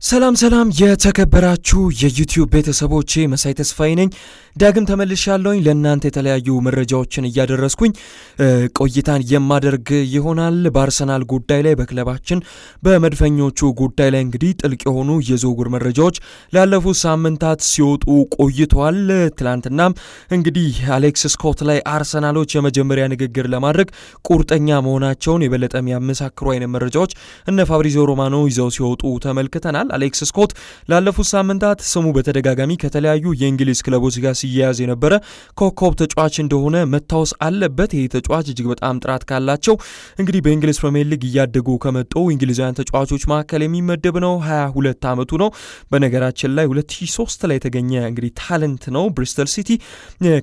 ሰላም የተከበራችሁ የዩቲዩብ ቤተሰቦቼ መሳይ ተስፋዬ ነኝ። ዳግም ተመልሻለሁኝ ለእናንተ የተለያዩ መረጃዎችን እያደረስኩኝ ቆይታን የማደርግ ይሆናል። በአርሰናል ጉዳይ ላይ በክለባችን በመድፈኞቹ ጉዳይ ላይ እንግዲህ ጥልቅ የሆኑ የዝውውር መረጃዎች ላለፉት ሳምንታት ሲወጡ ቆይተዋል። ትላንትናም እንግዲህ አሌክስ ስኮት ላይ አርሰናሎች የመጀመሪያ ንግግር ለማድረግ ቁርጠኛ መሆናቸውን የበለጠ የሚያመሳክሩ አይነት መረጃዎች እነ ፋብሪዚዮ ሮማኖ ይዘው ሲወጡ ተመልክተናል። አሌክስ ስኮት ላለፉት ሳምንታት ስሙ በተደጋጋሚ ከተለያዩ የእንግሊዝ ክለቦች ጋር ሲያያዝ የነበረ ኮከብ ተጫዋች እንደሆነ መታወስ አለበት። ይህ ተጫዋች እጅግ በጣም ጥራት ካላቸው እንግዲህ በእንግሊዝ ፕሪሚየር ሊግ እያደጉ ከመጡ እንግሊዛውያን ተጫዋቾች መካከል የሚመደብ ነው። 22 ዓመቱ ነው። በነገራችን ላይ 2003 ላይ የተገኘ እንግዲህ ታለንት ነው። ብሪስተል ሲቲ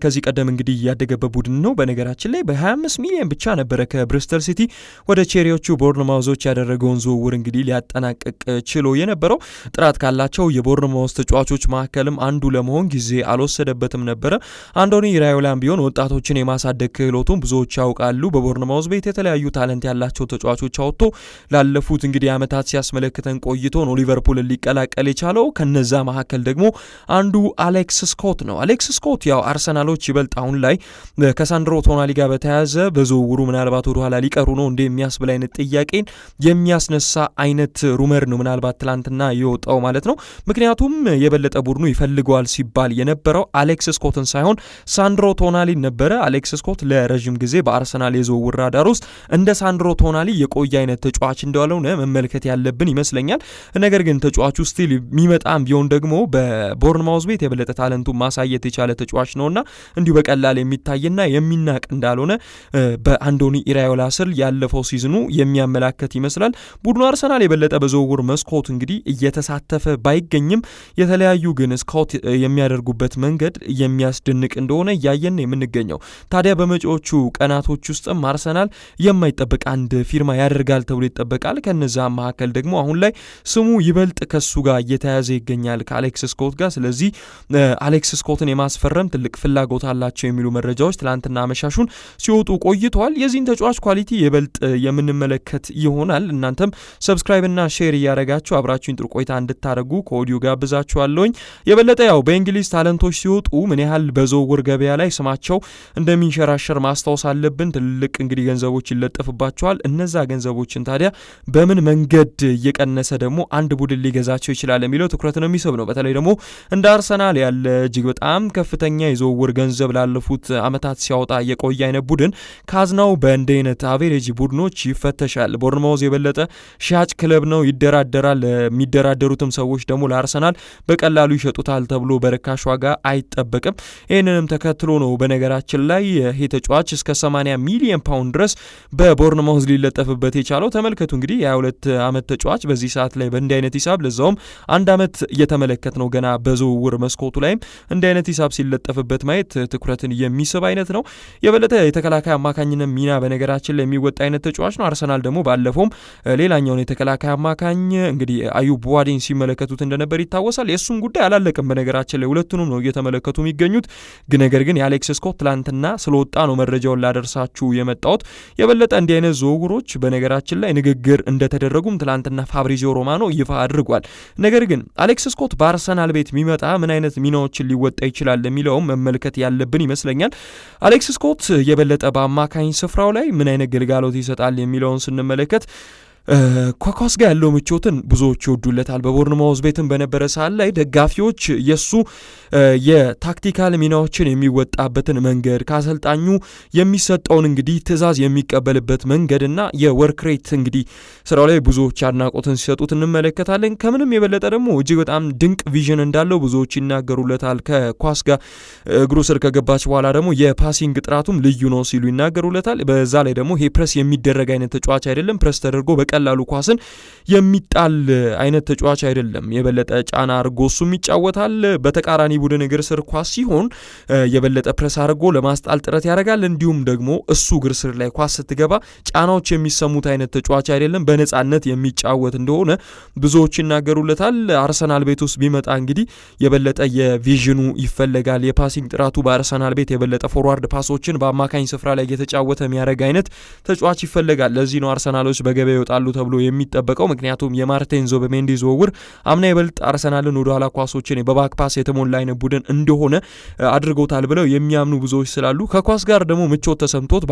ከዚህ ቀደም እንግዲህ ያደገበት ቡድን ነው። በነገራችን ላይ በ25 ሚሊዮን ብቻ ነበረ ከብሪስተል ሲቲ ወደ ቼሪዎቹ ቦርንማውዞች ያደረገውን ዝውውር እንግዲህ ሊያጠናቅቅ ችሎ የነበረው ጥራት ካላቸው የቦርንማውዝ ተጫዋቾች መካከልም አንዱ ለመሆን ጊዜ አልወሰደበትም ነበረ። አንዶኒ ኢራዮላም ቢሆን ወጣቶችን የማሳደግ ክህሎቱን ብዙዎች ያውቃሉ። በቦርንማውዝ ቤት የተለያዩ ታለንት ያላቸው ተጫዋቾች አውጥቶ ላለፉት እንግዲህ ዓመታት ሲያስመለክተን ቆይቶ ነው ሊቨርፑልን ሊቀላቀል የቻለው። ከነዛ መካከል ደግሞ አንዱ አሌክስ ስኮት ነው። አሌክስ ስኮት ያው አርሰናሎች ይበልጥ አሁን ላይ ከሳንድሮ ቶናሊ ጋር በተያያዘ በዝውውሩ ምናልባት ወደ ኋላ ሊቀሩ ነው እንደ የሚያስብል አይነት ጥያቄን የሚያስነሳ አይነት ሩመር ነው ምናልባት ትላንትና የወጣው ማለት ነው። ምክንያቱም የበለጠ ቡድኑ ይፈልገዋል ሲባል የነበረው አሌክስ ስኮትን ሳይሆን ሳንድሮ ቶናሊ ነበረ። አሌክስ ስኮት ለረጅም ጊዜ በአርሰናል የዝውውር ራዳር ውስጥ እንደ ሳንድሮ ቶናሊ የቆየ አይነት ተጫዋች እንደሆነ መመልከት ያለብን ይመስለኛል። ነገር ግን ተጫዋቹ ስቲል የሚመጣም ቢሆን ደግሞ በቦርንማውዝ ቤት የበለጠ ታለንቱን ማሳየት የቻለ ተጫዋች ነውና እንዲሁ በቀላል የሚታይና የሚናቅ እንዳልሆነ በአንዶኒ ኢራዮላ ስር ያለፈው ሲዝኑ የሚያመላክት ይመስላል። ቡድኑ አርሰናል የበለጠ በዝውውር መስኮት እንግዲህ እየተሳተፈ ባይገኝም የተለያዩ ግን ስካውት የሚያደርጉበት መንገድ የሚያስደንቅ እንደሆነ እያየን የምንገኘው። ታዲያ በመጪዎቹ ቀናቶች ውስጥም አርሰናል የማይጠበቅ አንድ ፊርማ ያደርጋል ተብሎ ይጠበቃል። ከነዛ መካከል ደግሞ አሁን ላይ ስሙ ይበልጥ ከሱ ጋር እየተያዘ ይገኛል ከአሌክስ ስኮት ጋር። ስለዚህ አሌክስ ስኮትን የማስፈረም ትልቅ ፍላጎት አላቸው የሚሉ መረጃዎች ትላንትና አመሻሹን ሲወጡ ቆይተዋል። የዚህን ተጫዋች ኳሊቲ ይበልጥ የምንመለከት ይሆናል። እናንተም ሰብስክራይብ እና ሼር እያደረጋችሁ አብራችሁን ጥሩ ቆይታ እንድታደርጉ ከኦዲዮ ጋብዛችኋለሁኝ። የበለጠ ያው በእንግሊዝ ታለንቶች ሲወጡ ምን ያህል በዝውውር ገበያ ላይ ስማቸው እንደሚንሸራሸር ማስታወስ አለብን። ትልቅ እንግዲህ ገንዘቦች ይለጠፍባቸዋል። እነዛ ገንዘቦችን ታዲያ በምን መንገድ እየቀነሰ ደግሞ አንድ ቡድን ሊገዛቸው ይችላል የሚለው ትኩረትን የሚስብ ነው። በተለይ ደግሞ እንደ አርሰናል ያለ እጅግ በጣም ከፍተኛ የዝውውር ገንዘብ ላለፉት ዓመታት ሲያወጣ የቆየ አይነት ቡድን ካዝናው በእንደ አይነት አቬሬጅ ቡድኖች ይፈተሻል። ቦርንማውዝ የበለጠ ሻጭ ክለብ ነው፣ ይደራደራል። የሚደራደሩትም ሰዎች ደግሞ ለአርሰናል በቀላሉ ይሸጡታል ተብሎ በርካሽ ዋጋ አይጠበቅም። ይህንንም ተከትሎ ነው በነገራችን ላይ ይሄ ተጫዋች እስከ 80 ሚሊዮን ፓውንድ ድረስ በቦርንማውዝ ሊለጠፍበት የቻለው። ተመልከቱ እንግዲህ የ22 ዓመት ተጫዋች በዚህ ሰዓት ላይ በእንዲህ አይነት ሂሳብ ለዛውም አንድ ዓመት እየተመለከት ነው ገና በዝውውር መስኮቱ ላይም እንዲህ አይነት ሂሳብ ሲለጠፍበት ማየት ትኩረትን የሚስብ አይነት ነው። የበለጠ የተከላካይ አማካኝነት ሚና በነገራችን ላይ የሚወጣ አይነት ተጫዋች ነው። አርሰናል ደግሞ ባለፈውም ሌላኛውን የተከላካይ አማካኝ እንግዲህ አዩብ ቡዋዲን ሲመለከቱት እንደነበር ይታወሳል። የእሱን ጉዳይ አላለቅም በነገራችን ላይ ሁለቱንም ነው እየተመለከቱ የሚገኙት። ግን ነገር ግን የአሌክስ ስኮት ትላንትና ስለወጣ ነው መረጃውን ላደርሳችሁ የመጣሁት። የበለጠ እንዲህ አይነት ዝውውሮች በነገራችን ላይ ንግግር እንደተደረጉም ትላንትና ፋብሪዚዮ ሮማኖ ይፋ አድርጓል። ነገር ግን አሌክስ ስኮት በአርሰናል ቤት የሚመጣ ምን አይነት ሚናዎችን ሊወጣ ይችላል የሚለውም መመልከት ያለብን ይመስለኛል። አሌክስ ስኮት የበለጠ በአማካኝ ስፍራው ላይ ምን አይነት ግልጋሎት ይሰጣል የሚለውን ስንመለከት ኳኳስ ጋር ያለው ምቾትን ብዙዎች ይወዱለታል። በቦርንማውዝ ቤትም በነበረ ሰዓት ላይ ደጋፊዎች የሱ የታክቲካል ሚናዎችን የሚወጣበትን መንገድ ከአሰልጣኙ የሚሰጠውን እንግዲህ ትዕዛዝ የሚቀበልበት መንገድና የወርክ ሬት እንግዲህ ስራው ላይ ብዙዎች አድናቆትን ሲሰጡት እንመለከታለን። ከምንም የበለጠ ደግሞ እጅግ በጣም ድንቅ ቪዥን እንዳለው ብዙዎች ይናገሩለታል። ከኳስ ጋር እግሩ ስር ከገባች በኋላ ደግሞ የፓሲንግ ጥራቱም ልዩ ነው ሲሉ ይናገሩለታል። በዛ ላይ ደግሞ ይሄ ፕረስ የሚደረግ አይነት ተጫዋች አይደለም። ፕረስ ተደርጎ ቀላሉ ኳስን የሚጣል አይነት ተጫዋች አይደለም። የበለጠ ጫና አርጎ እሱም ይጫወታል። በተቃራኒ ቡድን እግር ስር ኳስ ሲሆን የበለጠ ፕሬስ አርጎ ለማስጣል ጥረት ያደርጋል። እንዲሁም ደግሞ እሱ እግር ስር ላይ ኳስ ስትገባ ጫናዎች የሚሰሙት አይነት ተጫዋች አይደለም። በነጻነት የሚጫወት እንደሆነ ብዙዎች ይናገሩለታል። አርሰናል ቤት ውስጥ ቢመጣ እንግዲህ የበለጠ የቪዥኑ ይፈለጋል። የፓሲንግ ጥራቱ በአርሰናል ቤት የበለጠ ፎርዋርድ ፓሶችን በአማካኝ ስፍራ ላይ እየተጫወተ የሚያደርግ አይነት ተጫዋች ይፈለጋል። ለዚህ ነው አርሰናሎች በገበያ ይወጣሉ ይጫወታሉ ተብሎ የሚጠበቀው። ምክንያቱም የማርቲን ዙቢሜንዲ ዝውውር አምና ይበልጥ አርሰናልን ወደ ኋላ ኳሶችን በባክ ፓስ የተሞላ አይነት ቡድን እንደሆነ አድርጎታል ብለው የሚያምኑ ብዙዎች ስላሉ ከኳስ ጋር ደግሞ ምቾት ተሰምቶት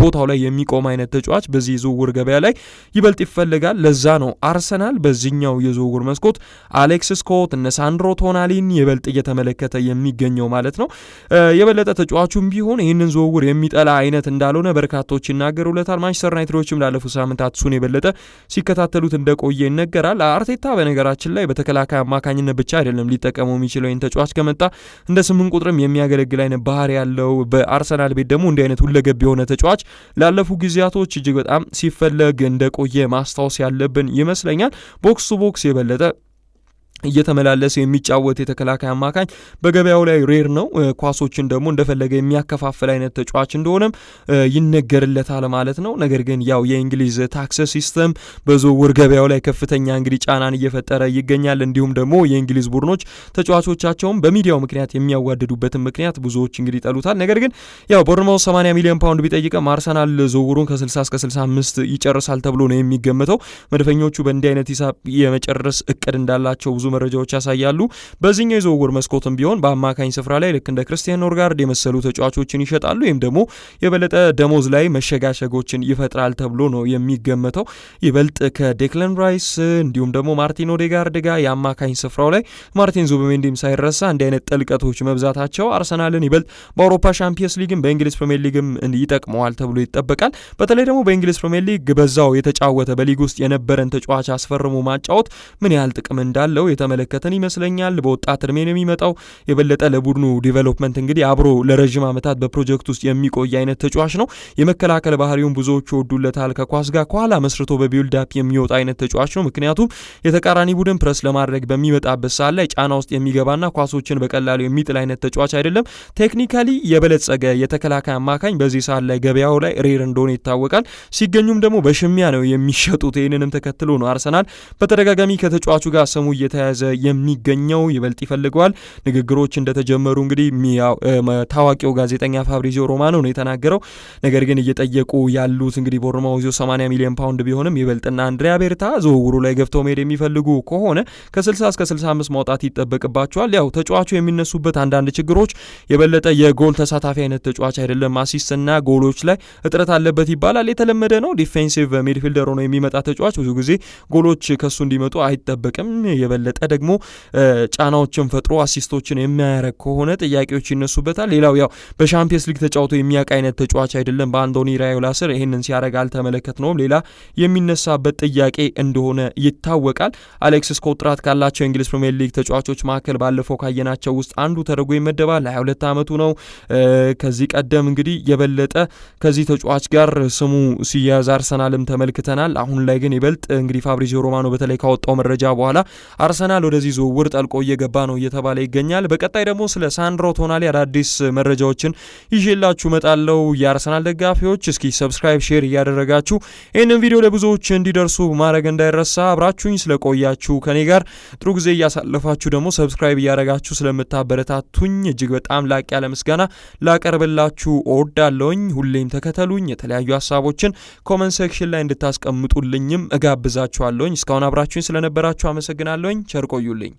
ቦታው ላይ የሚቆም አይነት ተጫዋች በዚህ ዝውውር ገበያ ላይ ይበልጥ ይፈልጋል። ለዛ ነው አርሰናል በዚህኛው የዝውውር መስኮት አሌክስ ስኮት እነ ሳንድሮ ቶናሊን ይበልጥ እየተመለከተ የሚገኘው ማለት ነው። የበለጠ ተጫዋቹም ቢሆን ይህንን ዝውውር የሚጠላ አይነት እንዳልሆነ በርካቶች ይናገሩለታል። ማንቸስተር ዩናይትዶችም ላለፉት ሳምንታት እሱን የበለጠ ሲከታተሉት እንደቆየ ይነገራል። አርቴታ በነገራችን ላይ በተከላካይ አማካኝነት ብቻ አይደለም ሊጠቀመው የሚችለው ይህን ተጫዋች ከመጣ እንደ 8 ቁጥርም የሚያገለግል አይነት ባህሪ ያለው በአርሰናል ቤት ደግሞ እንዲህ አይነት ሁለገብ የሆነ ተጫዋች ላለፉ ጊዜያቶች እጅግ በጣም ሲፈለግ እንደቆየ ማስታወስ ያለብን ይመስለኛል። ቦክስ ቱ ቦክስ የበለጠ እየተመላለሰ የሚጫወት የተከላካይ አማካኝ በገበያው ላይ ሬር ነው። ኳሶችን ደግሞ እንደፈለገ የሚያከፋፍል አይነት ተጫዋች እንደሆነም ይነገርለታል ማለት ነው። ነገር ግን ያው የእንግሊዝ ታክስ ሲስተም በዝውውር ገበያው ላይ ከፍተኛ እንግዲህ ጫናን እየፈጠረ ይገኛል። እንዲሁም ደግሞ የእንግሊዝ ቡድኖች ተጫዋቾቻቸውን በሚዲያው ምክንያት የሚያዋድዱበትን ምክንያት ብዙዎች እንግዲህ ጠሉታል። ነገር ግን ያው ቦርንማውዝ 80 ሚሊዮን ፓውንድ ቢጠይቅም አርሰናል ዝውውሩን ከ60 እስከ 65 ይጨርሳል ተብሎ ነው የሚገመተው። መድፈኞቹ በእንዲህ አይነት ሂሳብ የመጨረስ እቅድ እንዳላቸው ብዙ መረጃዎች ያሳያሉ። በዚህኛው የዝውውር መስኮትም ቢሆን በአማካኝ ስፍራ ላይ ልክ እንደ ክርስቲያን ኖርጋርድ የመሰሉ ተጫዋቾችን ይሸጣሉ ወይም ደግሞ የበለጠ ደሞዝ ላይ መሸጋሸጎችን ይፈጥራል ተብሎ ነው የሚገመተው። ይበልጥ ከዴክለን ራይስ እንዲሁም ደግሞ ማርቲን ኦዴጋርድ ጋር የአማካኝ ስፍራው ላይ ማርቲን ዙቢሜንዲም ሳይረሳ እንዲህ አይነት ጥልቀቶች መብዛታቸው አርሰናልን ይበልጥ በአውሮፓ ሻምፒየንስ ሊግም በእንግሊዝ ፕሪሚየር ሊግም ይጠቅመዋል ተብሎ ይጠበቃል። በተለይ ደግሞ በእንግሊዝ ፕሪሚየር ሊግ በዛው የተጫወተ በሊግ ውስጥ የነበረን ተጫዋች አስፈርሞ ማጫወት ምን ያህል ጥቅም እንዳለው የተመለከተን ይመስለኛል። በወጣት እድሜ ነው የሚመጣው። የበለጠ ለቡድኑ ዲቨሎፕመንት እንግዲህ አብሮ ለረጅም ዓመታት በፕሮጀክት ውስጥ የሚቆይ አይነት ተጫዋች ነው። የመከላከል ባህሪውን ብዙዎች ይወዱለታል። ከኳስ ጋር ከኋላ መስርቶ በቢልድ አፕ የሚወጣ አይነት ተጫዋች ነው። ምክንያቱም የተቃራኒ ቡድን ፕረስ ለማድረግ በሚመጣበት ሰዓት ላይ ጫና ውስጥ የሚገባና ኳሶችን በቀላሉ የሚጥል አይነት ተጫዋች አይደለም። ቴክኒካሊ የበለጸገ የተከላካይ አማካኝ በዚህ ሰዓት ላይ ገበያው ላይ ሬር እንደሆነ ይታወቃል። ሲገኙም ደግሞ በሽሚያ ነው የሚሸጡት። ይህንንም ተከትሎ ነው አርሰናል በተደጋጋሚ ከተጫዋቹ ጋር ስሙ እየተያዘ የሚገኘው። ይበልጥ ይፈልገዋል። ንግግሮች እንደተጀመሩ እንግዲህ ታዋቂው ጋዜጠኛ ፋብሪዚዮ ሮማኖ ነው የተናገረው። ነገር ግን እየጠየቁ ያሉት እንግዲህ ቦርንማውዝ 80 ሚሊዮን ፓውንድ ቢሆንም ይበልጥና አንድሪያ ቤርታ ዝውውሩ ላይ ገብተው መሄድ የሚፈልጉ ከሆነ ከ60 እስከ 65 ማውጣት ይጠበቅባቸዋል። ያው ተጫዋቹ የሚነሱበት አንዳንድ ችግሮች የበለጠ የጎል ተሳታፊ አይነት ተጫዋች አይደለም። አሲስትና ጎሎች ላይ እጥረት አለበት ይባላል። የተለመደ ነው። ዲፌንሲቭ ሚድፊልደር ሆኖ የሚመጣ ተጫዋች ብዙ ጊዜ ጎሎች ከሱ እንዲመጡ አይጠበቅም። የበለጠ ደግሞ ጫናዎችን ፈጥሮ አሲስቶችን የሚያረግ ከሆነ ጥያቄዎች ይነሱበታል። ሌላው ያው በሻምፒየንስ ሊግ ተጫውቶ የሚያውቅ አይነት ተጫዋች አይደለም። በአንቶኒ ራዮላ ስር ይህንን ሲያረግ አልተመለከትነውም። ሌላ የሚነሳበት ጥያቄ እንደሆነ ይታወቃል። አሌክስ ስኮት ጥራት ካላቸው የእንግሊዝ ፕሪሚየር ሊግ ተጫዋቾች መካከል ባለፈው ካየናቸው ውስጥ አንዱ ተደርጎ ይመደባል። 22 ዓመቱ ነው። ከዚህ ቀደም እንግዲህ የበለጠ ከዚህ ተጫዋች ጋር ስሙ ሲያዝ አርሰናልም ተመልክተናል። አሁን ላይ ግን ይበልጥ እንግዲህ ፋብሪዚዮ ሮማኖ በተለይ ካወጣው መረጃ በኋላ አርሰናል ወደዚህ ዝውውር ጠልቆ እየገባ ነው እየተባለ ይገኛል። በቀጣይ ደግሞ ስለ ሳንድሮ ቶናሊ አዳዲስ መረጃዎችን ይዤላችሁ መጣለው። የአርሰናል ደጋፊዎች እስኪ ሰብስክራይብ፣ ሼር እያደረጋችሁ ይህንን ቪዲዮ ለብዙዎች እንዲደርሱ ማድረግ እንዳይረሳ። አብራችሁኝ ስለቆያችሁ ከኔ ጋር ጥሩ ጊዜ እያሳለፋችሁ ደግሞ ሰብስክራይብ እያደረጋችሁ ስለምታበረታቱኝ እጅግ በጣም ላቅ ያለ ምስጋና ላቀርብላችሁ እወዳለሁኝ። ሁሌም ተከተሉኝ። የተለያዩ ሀሳቦችን ኮመንት ሴክሽን ላይ እንድታስቀምጡልኝም እጋብዛችኋለሁኝ። እስካሁን አብራችሁኝ ስለነበራችሁ አመሰግናለሁኝ። ቸር ቆዩልኝ።